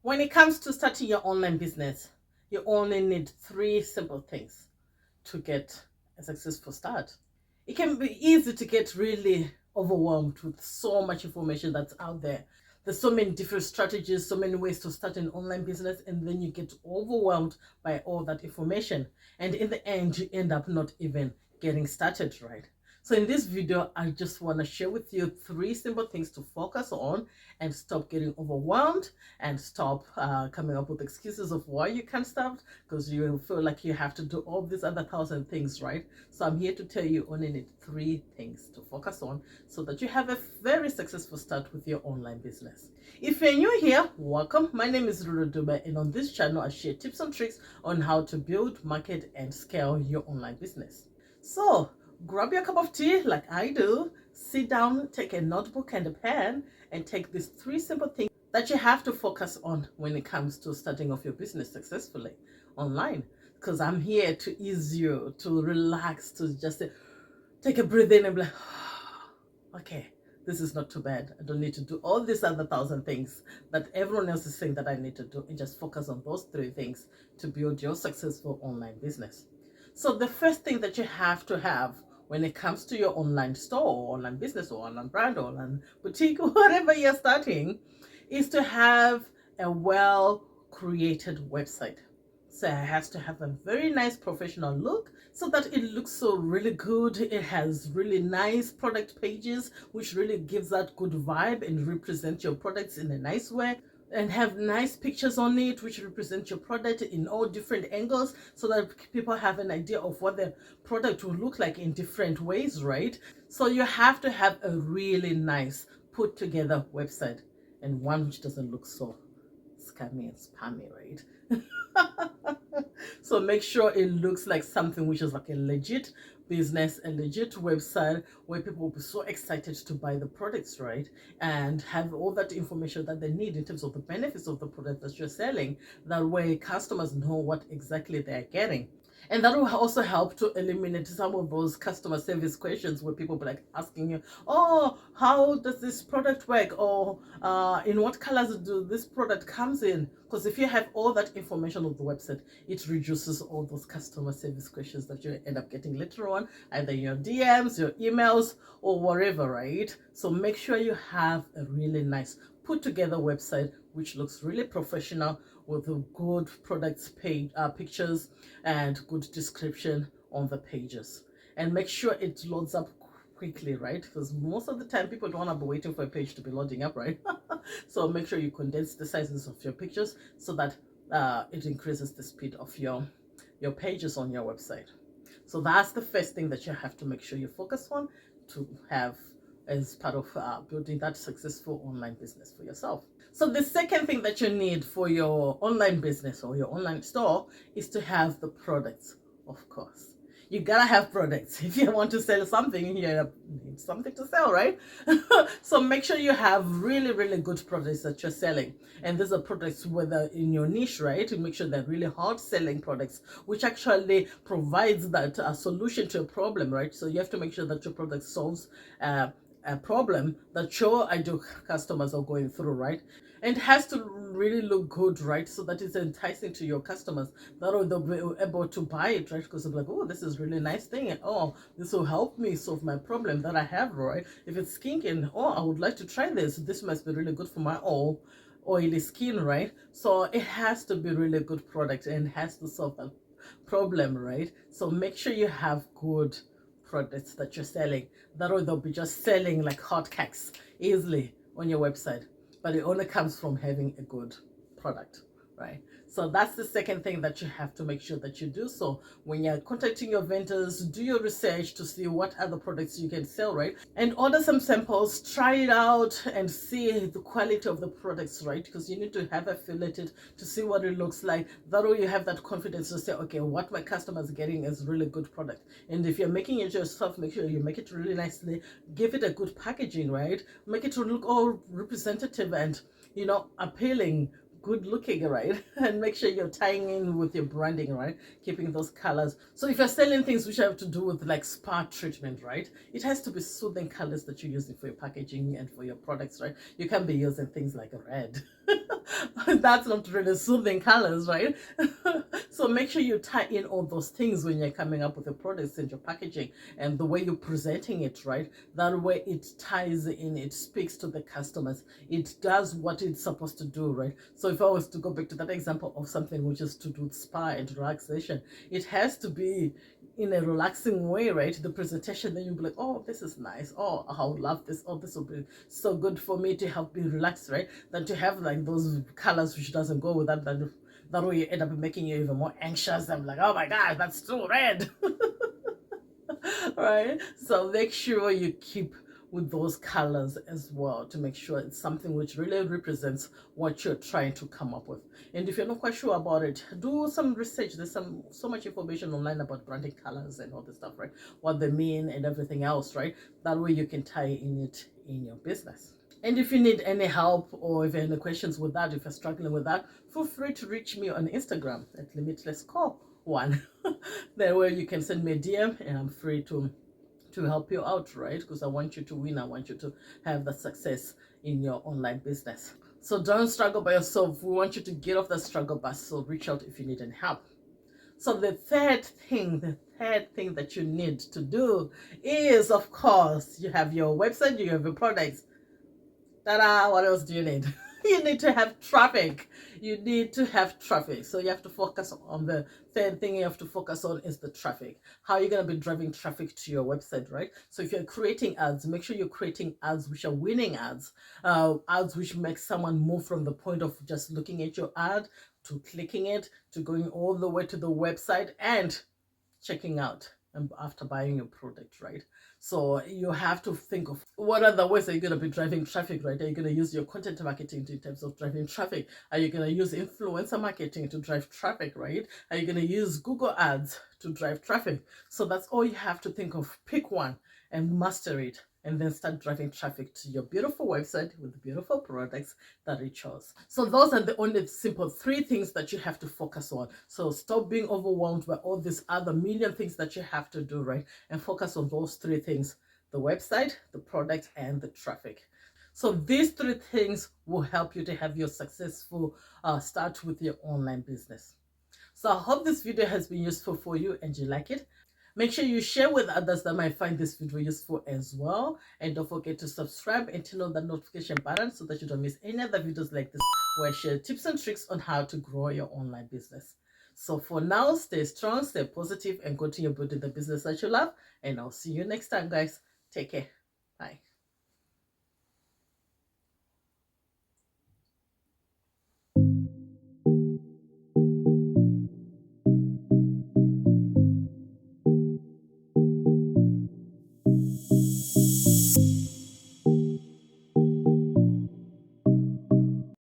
When it comes to starting your online business, you only need three simple things to get a successful start. It can be easy to get really overwhelmed with so much information that's out there. There's so many different strategies, so many ways to start an online business, and then you get overwhelmed by all that information. And in the end, you end up not even getting started, right? So in this video, I just want to share with you three simple things to focus on and stop getting overwhelmed and stop coming up with excuses of why you can't start, because you feel like you have to do all these other thousand things, right? So I'm here to tell you only need three things to focus on so that you have a very successful start with your online business. If you're new here, welcome. My name is Ruru Dube, and on this channel I share tips and tricks on how to build, market, and scale your online business. So grab your cup of tea like I do, sit down, take a notebook and a pen, and take these three simple things that you have to focus on when it comes to starting off your business successfully online. Because I'm here to ease you, to relax, to just take a breath in and be like, okay, this is not too bad. I don't need to do all these other thousand things that everyone else is saying that I need to do, and just focus on those three things to build your successful online business. So the first thing that you have to have when it comes to your online store or online business or online brand or online boutique or whatever you're starting is to have a well created website. So it has to have a very nice professional look so that it looks so really good. It has really nice product pages, which really gives that good vibe and represents your products in a nice way, and have nice pictures on it which represent your product in all different angles so that people have an idea of what the product will look like in different ways, right? So you have to have a really nice put together website, and one which doesn't look so scammy and spammy, right? So make sure it looks like something which is like a legit business, a legit website where people will be so excited to buy the products, right? And have all that information that they need in terms of the benefits of the product that you're selling. That way customers know what exactly they're getting. And that will also help to eliminate some of those customer service questions where people be like asking you, oh, how does this product work? Or in what colors do this product comes in? Because if you have all that information on the website, it reduces all those customer service questions that you end up getting later on, either your DMs, your emails, or whatever, right? So make sure you have a really nice put together website which looks really professional, with a good products page, pictures, and good description on the pages. And make sure it loads up quickly, right? Because most of the time people don't want to be waiting for a page to be loading up, right? So make sure you condense the sizes of your pictures so that it increases the speed of your pages on your website. So that's the first thing that you have to make sure you focus on to have as part of building that successful online business for yourself. So the second thing that you need for your online business or your online store is to have the products, of course. You gotta have products. If you want to sell something, you need something to sell, right? So make sure you have really, really good products that you're selling. And these are products whether in your niche, right? To make sure they're really hard selling products, which actually provides that solution to a problem, right? So you have to make sure that your product solves a problem that your ideal customers are going through, right? And it has to really look good, right? So that it's enticing to your customers, that they'll be able to buy it, right? Because they're like, oh, this is really nice thing, and oh, this will help me solve my problem that I have, right? If it's skincare, oh, I would like to try this. This must be really good for my oily skin, right? So it has to be really good product and has to solve that problem, right? So make sure you have good products that you're selling, that or they'll be just selling like hotcakes easily on your website, but it only comes from having a good product, right? So that's the second thing that you have to make sure that you do. So when you're contacting your vendors, do your research to see what other products you can sell, right? And order some samples, try it out and see the quality of the products, right? Because you need to have it filleted to see what it looks like. That way you have that confidence to say, okay, what my customers are getting is really good product. And if you're making it yourself, make sure you make it really nicely, give it a good packaging, right? Make it to look all representative and, appealing, good looking, right? And make sure you're tying in with your branding, right? Keeping those colors. So if you're selling things which have to do with like spa treatment, right? It has to be soothing colors that you're using for your packaging and for your products, right? You can't be using things like red. That's not really soothing colors, right? So make sure you tie in all those things when you're coming up with your products and your packaging and the way you're presenting it, right? That way it ties in, it speaks to the customers, it does what it's supposed to do, right? So if I was to go back to that example of something which is to do with spa and relaxation, it has to be in a relaxing way, right? The presentation, then you'll be like, oh, this is nice. Oh, I would love this. Oh, this will be so good for me to help me relax, right? Than to have like those colors which doesn't go with that. That way you end up making you even more anxious. I'm like, oh my God, that's too red. Right? So make sure you keep with those colors as well to make sure it's something which really represents what you're trying to come up with. And if you're not quite sure about it, do some research. There's so much information online about branding colors and all this stuff, right? What they mean and everything else, right? That way you can tie in it in your business. And if you need any help or if you have any questions with that, if you're struggling with that, feel free to reach me on Instagram at limitlessco1. There where you can send me a DM and I'm free to help you out, right? Because I want you to win. I want you to have the success in your online business. So don't struggle by yourself. We want you to get off the struggle bus. So reach out if you need any help. So the third thing that you need to do is, of course, you have your website, you have your products. Ta-da! What else do you need? You need to have traffic. You need to have traffic. So you have to focus on the third thing you have to focus on is the traffic. How are you going to be driving traffic to your website, right? So if you're creating ads, make sure you're creating ads which are winning ads, ads which make someone move from the point of just looking at your ad to clicking it, to going all the way to the website and checking out and after buying your product, right? So you have to think of what other ways are you going to be driving traffic, right? Are you going to use your content marketing in terms of driving traffic? Are you going to use influencer marketing to drive traffic, right? Are you going to use Google ads to drive traffic? So that's all you have to think of. Pick one and master it, and then start driving traffic to your beautiful website with beautiful products that you chose. So those are the only simple three things that you have to focus on. So stop being overwhelmed by all these other million things that you have to do, right? And focus on those three things: the website, the product, and the traffic. So these three things will help you to have your successful start with your online business. So I hope this video has been useful for you and you like it. Make sure you share with others that might find this video useful as well. And don't forget to subscribe and turn on the notification button so that you don't miss any other videos like this where I share tips and tricks on how to grow your online business. So for now, stay strong, stay positive, and continue building the business that you love. And I'll see you next time, guys. Take care. Bye.